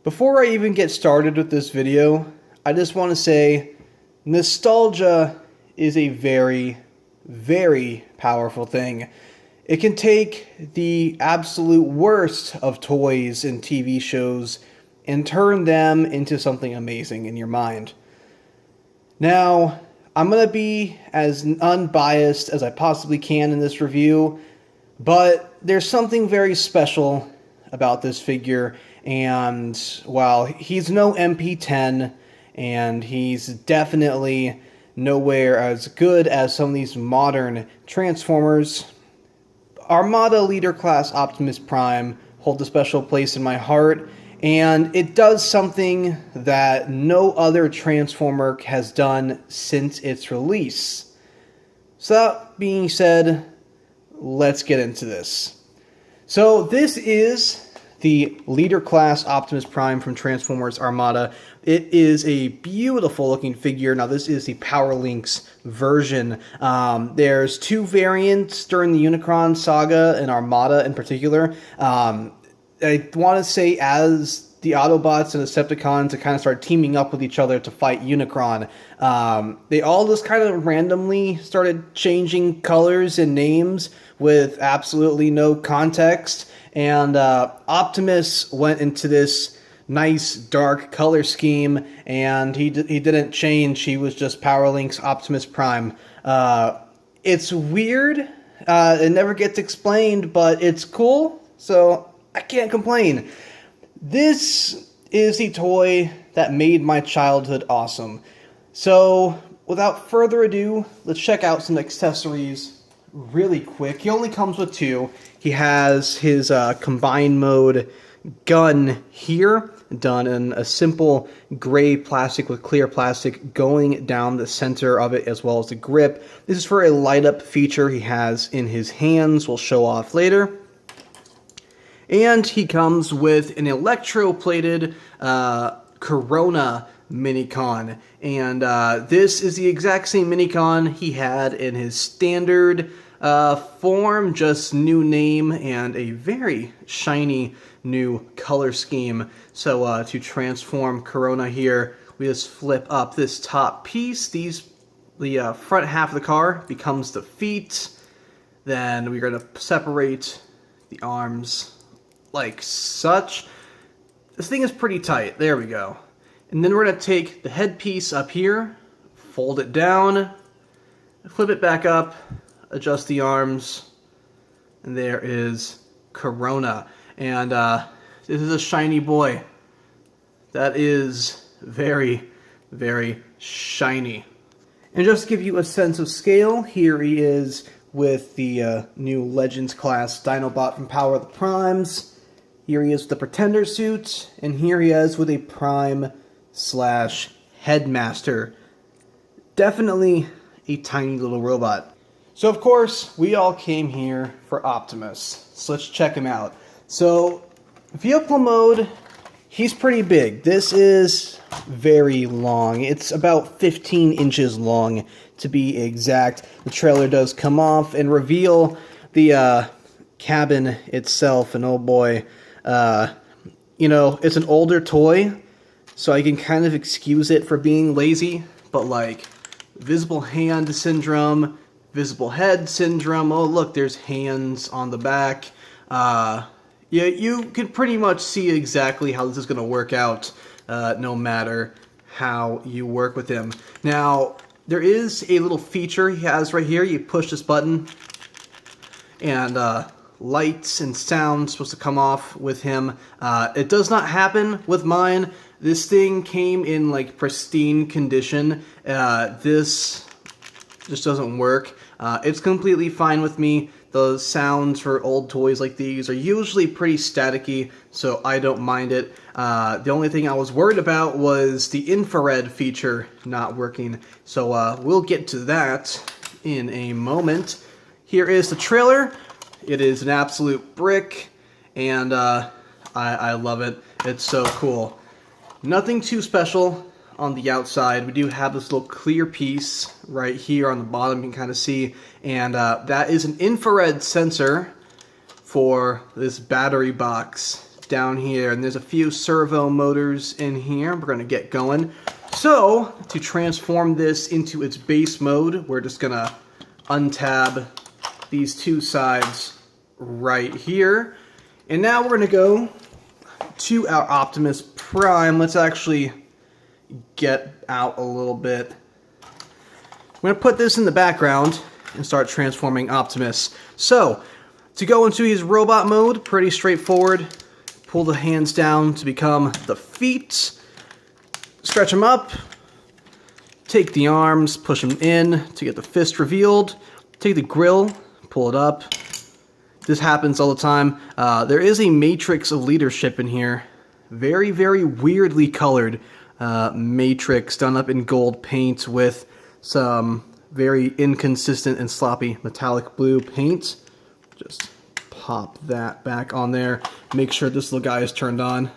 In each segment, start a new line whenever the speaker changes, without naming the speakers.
Before I even get started with this video, I just want to say nostalgia is a very, very powerful thing. It can take the absolute worst of toys and TV shows and turn them into something amazing in your mind. Now, I'm going to be as unbiased as I possibly can in this review, but there's something very special about this figure, and while he's no MP10, and he's definitely nowhere as good as some of these modern Transformers, Armada Leader Class Optimus Prime holds a special place in my heart, and it does something that no other Transformer has done since its release. So that being said, let's get into this. So this is the Leader Class Optimus Prime from Transformers Armada. It is a beautiful looking figure. Now this is the Power Links version. There's two variants during the Unicron saga and Armada in particular. I want to say as the Autobots and Decepticons kind of started teaming up with each other to fight Unicron, they all just kind of randomly started changing colors and names with absolutely no context. And Optimus went into this nice dark color scheme, and he didn't change. He was just Power Links Optimus Prime. It's weird. It never gets explained, but it's cool, so I can't complain. This is the toy that made my childhood awesome. So, without further ado, let's check out some accessories really quick. He only comes with two. He has his combined mode gun here, done in a simple gray plastic with clear plastic going down the center of it, as well as the grip. This is for a light up feature he has in his hands. We'll show off later. And he comes with an electroplated Corona Minicon. And this is the exact same Minicon he had in his standard form, just new name and a very shiny new color scheme. So to transform Corona here, we just flip up this top piece. The front half of the car becomes the feet. Then we're going to separate the arms like such. This thing is pretty tight. There we go. And then we're going to take the headpiece up here, fold it down, flip it back up, adjust the arms, and there is Corona. And this is a shiny boy. That is very, very shiny. And just to give you a sense of scale, here he is with the new Legends class Dinobot from Power of the Primes. Here he is with the Pretender suit, and here he is with a Prime/Headmaster. Definitely a tiny little robot. So of course, we all came here for Optimus. So let's check him out. So, vehicle mode, he's pretty big. This is very long. It's about 15 inches long, to be exact. The trailer does come off and reveal the cabin itself, and oh boy, you know, it's an older toy, so I can kind of excuse it for being lazy, but like, visible hand syndrome, visible head syndrome, oh look, there's hands on the back. Yeah, you can pretty much see exactly how this is going to work out, no matter how you work with him. Now, there is a little feature he has right here. You push this button, and lights and sound supposed to come off with him. It does not happen with mine. This thing came in like pristine condition. This just doesn't work. It's completely fine with me. The sounds for old toys like these are usually pretty staticky, so I don't mind it. The only thing I was worried about was the infrared feature not working, so we'll get to that in a moment. Here is the trailer. It is an absolute brick, and I love it. It's so cool. Nothing too special on the outside. We do have this little clear piece right here on the bottom you can kind of see, and that is an infrared sensor for this battery box down here, and there's a few servo motors in here. We're going to get going. So, to transform this into its base mode, we're just going to untab these two sides right here. And now we're going to go to our Optimus Prime. Let's actually get out a little bit. I'm going to put this in the background and start transforming Optimus. So, to go into his robot mode, pretty straightforward. Pull the hands down to become the feet. Stretch them up. Take the arms, push them in to get the fist revealed. Take the grill, pull it up. This happens all the time. There is a matrix of leadership in here. Very, very weirdly colored matrix done up in gold paint with some very inconsistent and sloppy metallic blue paint. Just pop that back on there. Make sure this little guy is turned on.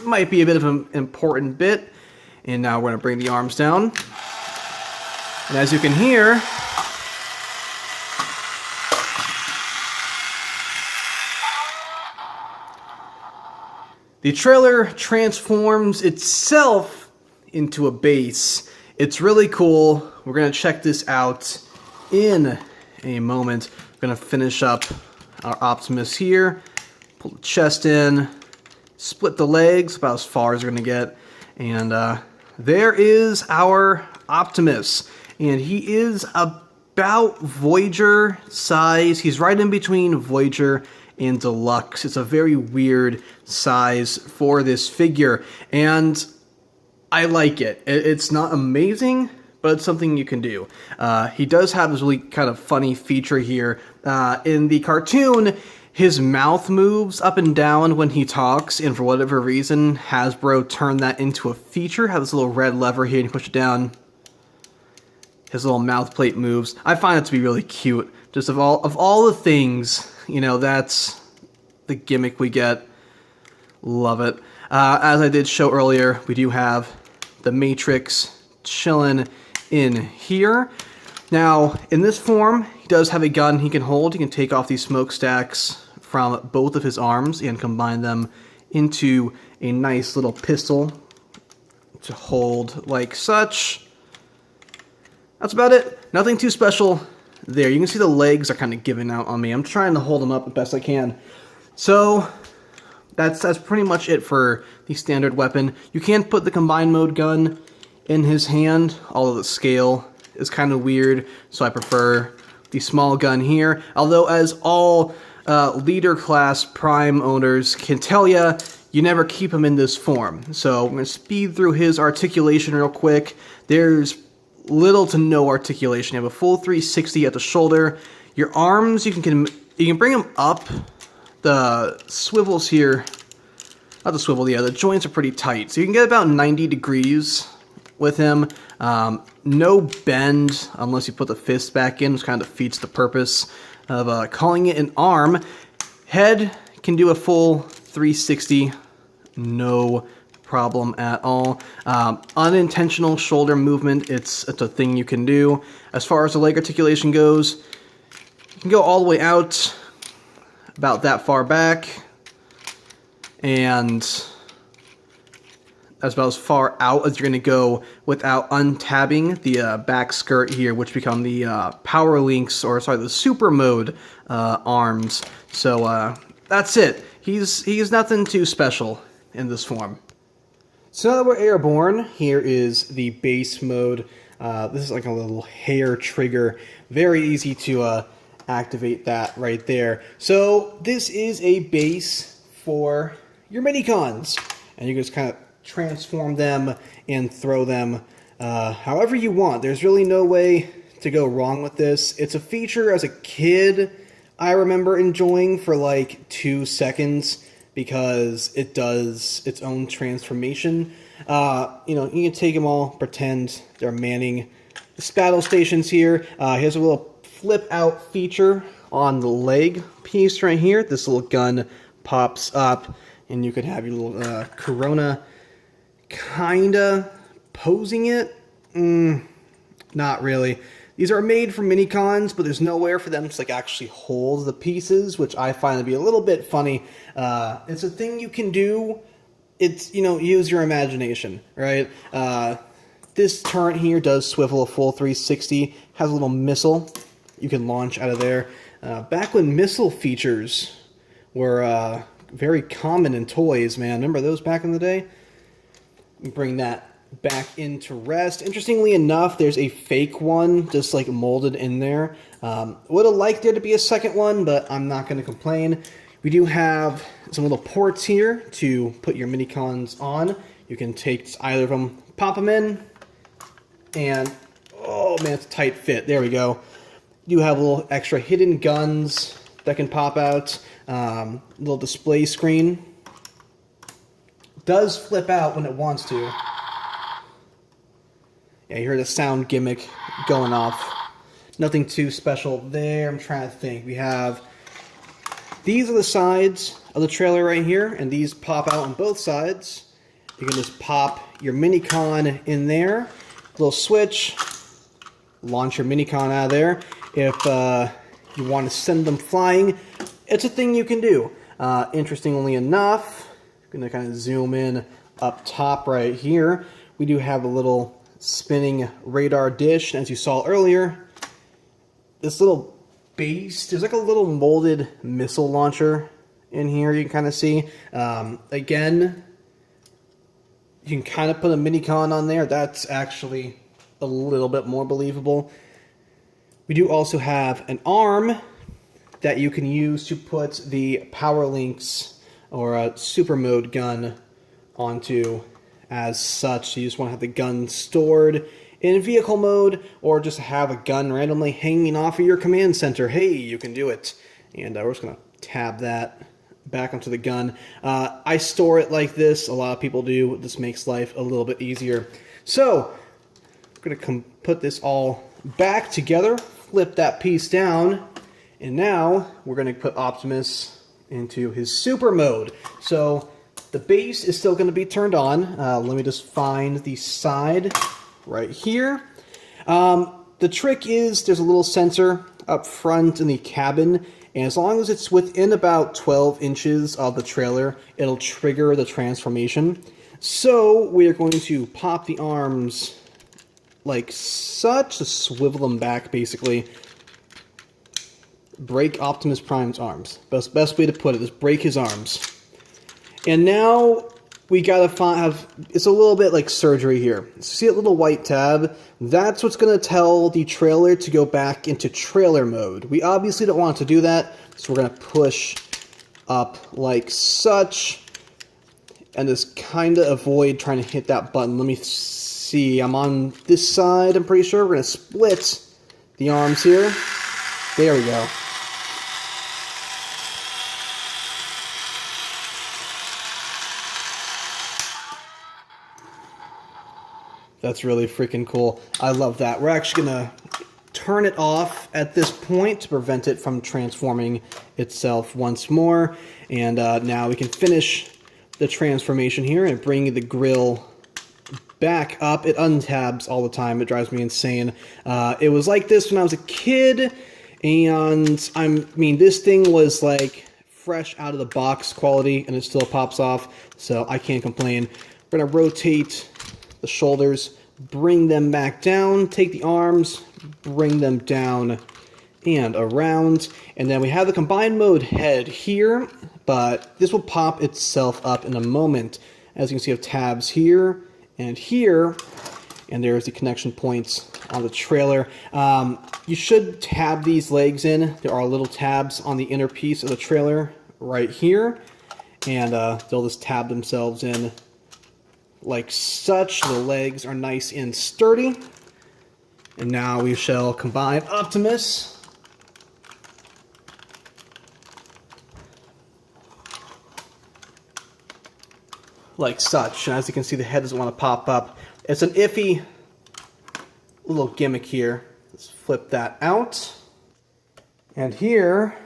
Might be a bit of an important bit. And now we're going to bring the arms down. And as you can hear, the trailer transforms itself into a base. It's really cool. We're going to check this out in a moment. We're going to finish up our Optimus here. Pull the chest in. Split the legs about as far as we're going to get. And there is our Optimus. And he is about Voyager size. He's right in between Voyager and Deluxe. It's a very weird size for this figure, and I like it. It's not amazing, but it's something you can do. He does have this really kind of funny feature here. In the cartoon, his mouth moves up and down when he talks, and for whatever reason, Hasbro turned that into a feature. Have this little red lever here, and you push it down. His little mouth plate moves. I find it to be really cute. Just of all the things, you know, that's the gimmick we get. Love it. As I did show earlier, we do have the Matrix chilling in here. Now, in this form, he does have a gun he can hold. He can take off these smokestacks from both of his arms and combine them into a nice little pistol to hold like such. That's about it. Nothing too special there. You can see the legs are kind of giving out on me. I'm trying to hold them up the best I can. So that's pretty much it for the standard weapon. You can put the combined mode gun in his hand, although the scale is kind of weird, so I prefer the small gun here. Although, as all leader class Prime owners can tell you, you never keep him in this form. So I'm going to speed through his articulation real quick. There's little to no articulation. You have a full 360 at the shoulder. Your arms, you can bring them up. The swivels here, not the swivel, yeah, the joints are pretty tight. So you can get about 90 degrees with him. No bend unless you put the fist back in, which kind of defeats the purpose of calling it an arm. Head can do a full 360, no problem at all. Unintentional shoulder movement, it's a thing you can do. As far as the leg articulation goes, you can go all the way out, about that far back, and that's about as far out as you're going to go without untabbing the back skirt here, which become the power links, or sorry, the super mode arms. So that's it. He's nothing too special in this form. So now that we're airborne, here is the base mode. This is like a little hair trigger. Very easy to activate that right there. So this is a base for your Minicons, and you can just kind of transform them and throw them however you want. There's really no way to go wrong with this. It's a feature as a kid I remember enjoying for like 2 seconds because it does its own transformation. You know, you can take them all, pretend they're manning the battle stations here. Here's a little flip out feature on the leg piece right here. This little gun pops up and you could have your little Corona kinda posing it. Not really. These are made for Minicons, but there's nowhere for them to like actually hold the pieces, which I find to be a little bit funny. It's a thing you can do. It's, you know, use your imagination, right? This turret here does swivel a full 360, has a little missile you can launch out of there. Back when missile features were very common in toys, man. Remember those back in the day? Bring that back into rest. Interestingly enough, there's a fake one just like molded in there. Would have liked there to be a second one, but I'm not going to complain. We do have some little ports here to put your Minicons on. You can take either of them, pop them in, and oh man, it's a tight fit. There we go. You have little extra hidden guns that can pop out. Little display screen. Does flip out when it wants to. Yeah, you heard a sound gimmick going off. Nothing too special there. I'm trying to think. We have... These are the sides of the trailer right here, and these pop out on both sides. You can just pop your Minicon in there. Little switch. Launch your Minicon out of there. If you want to send them flying, it's a thing you can do. Interestingly enough, I'm going to kind of zoom in up top right here. We do have a little spinning radar dish. As you saw earlier, this little base, there's like a little molded missile launcher in here you can kind of see. Again, you can kind of put a Minicon on there. That's actually a little bit more believable. We do also have an arm that you can use to put the power links or a super mode gun onto as such. So you just want to have the gun stored in vehicle mode, or just have a gun randomly hanging off of your command center. Hey, you can do it. And we're just going to tab that back onto the gun. I store it like this. A lot of people do. This makes life a little bit easier. So, I'm going to put this all back together, flip that piece down, and now we're going to put Optimus into his super mode. So, the base is still going to be turned on. Let me just find the side right here. The trick is there's a little sensor up front in the cabin, and as long as it's within about 12 inches of the trailer, it'll trigger the transformation. So we are going to pop the arms like such, to swivel them back basically. Break Optimus Prime's arms. Best way to put it is break his arms. And now we gotta have, it's a little bit like surgery here. See that little white tab? That's what's gonna tell the trailer to go back into trailer mode. We obviously don't want to do that, so we're gonna push up like such, and just kinda avoid trying to hit that button. Let me see, I'm on this side, I'm pretty sure. We're gonna split the arms here. There we go. That's really freaking cool. I love that. We're actually going to turn it off at this point to prevent it from transforming itself once more. And now we can finish the transformation here and bring the grill back up. It untabs all the time. It drives me insane. It was like this when I was a kid, and I mean, this thing was like fresh out of the box quality, and it still pops off, so I can't complain. We're going to rotate the shoulders, bring them back down, take the arms, bring them down and around, and then we have the combined mode head here, but this will pop itself up in a moment. As you can see, I have tabs here, and there's the connection points on the trailer. You should tab these legs in. There are little tabs on the inner piece of the trailer right here, and they'll just tab themselves in like such. The legs are nice and sturdy. And now we shall combine Optimus like such. And as you can see, the head doesn't want to pop up. It's an iffy little gimmick here. Let's flip that out. And here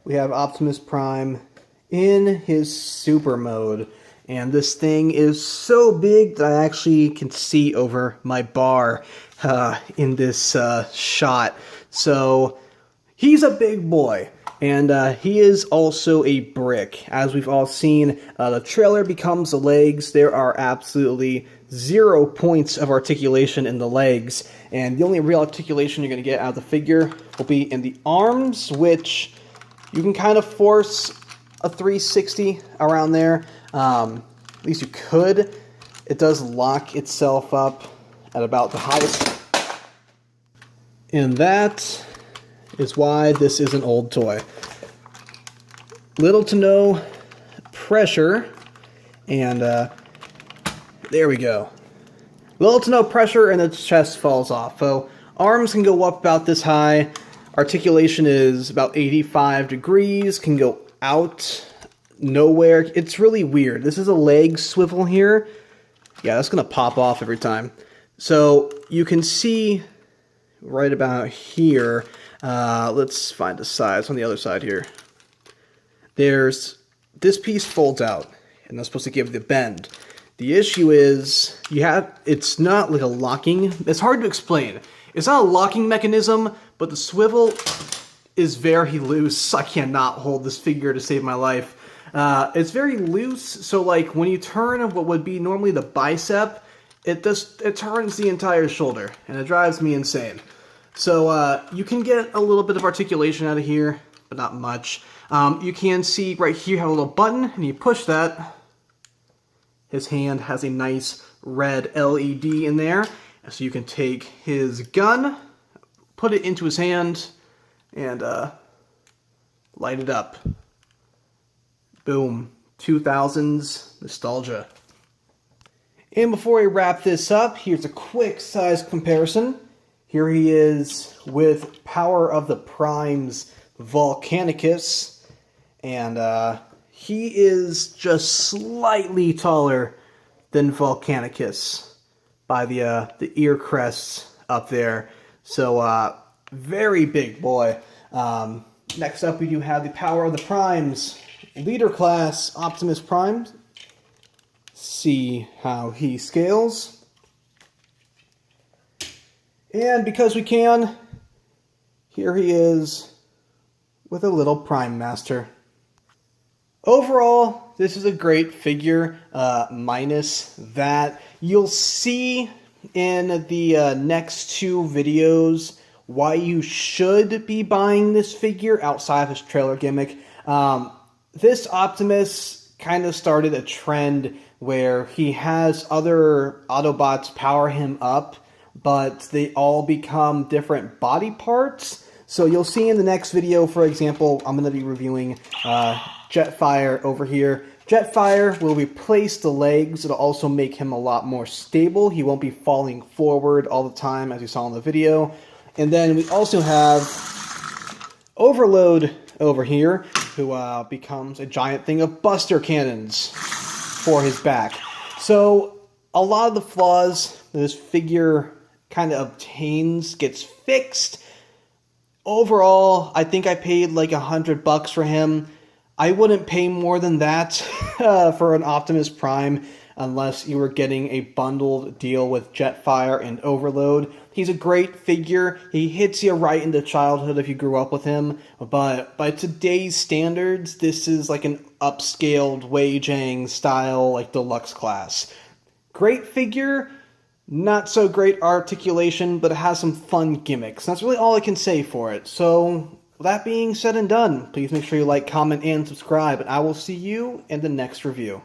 we have Optimus Prime in his super mode. And this thing is so big that I actually can see over my bar in this shot. So he's a big boy. And he is also a brick. As we've all seen, the trailer becomes the legs. There are absolutely 0 points of articulation in the legs. And the only real articulation you're going to get out of the figure will be in the arms, which you can kind of force a 360 around there. At least you could. It does lock itself up at about the highest. And that is why this is an old toy. Little to no pressure, and there we go. Little to no pressure, and the chest falls off. So arms can go up about this high. Articulation is about 85 degrees, can go out nowhere. It's really weird. This is a leg swivel here. Yeah, that's going to pop off every time. So you can see right about here. Let's find the size on the other side here. There's this piece folds out, and that's supposed to give the bend. The issue is it's not like a locking. It's hard to explain. It's not a locking mechanism, but the swivel is very loose. I cannot hold this figure to save my life. It's very loose, so like when you turn what would be normally the bicep, it turns the entire shoulder, and it drives me insane. So you can get a little bit of articulation out of here, but not much. You can see right here, you have a little button, and you push that. His hand has a nice red LED in there, so you can take his gun, put it into his hand, and light it up. Boom. 2000s nostalgia. And before I wrap this up, here's a quick size comparison. Here he is with Power of the Prime's Volcanicus, and he is just slightly taller than Volcanicus by the ear crests up there. So very big boy. Next up we do have the Power of the Prime's Leader Class Optimus Prime. See how he scales. And because we can, here he is with a little Prime Master. Overall, this is a great figure, minus that. You'll see in the next 2 videos why you should be buying this figure outside of his trailer gimmick. This Optimus kind of started a trend where he has other Autobots power him up, but they all become different body parts. So you'll see in the next video, for example, I'm going to be reviewing Jetfire over here. Jetfire will replace the legs. It'll also make him a lot more stable. He won't be falling forward all the time, as you saw in the video. And then we also have Overload over here, who becomes a giant thing of Buster Cannons for his back. So a lot of the flaws that this figure kind of obtains gets fixed. Overall, I think I paid like $100 for him. I wouldn't pay more than that for an Optimus Prime unless you were getting a bundled deal with Jetfire and Overload. He's a great figure. He hits you right into childhood if you grew up with him. But by today's standards, this is like an upscaled Wei-Jang style, like deluxe class. Great figure, not so great articulation, but it has some fun gimmicks. That's really all I can say for it. So, with that being said and done, please make sure you like, comment, and subscribe, and I will see you in the next review.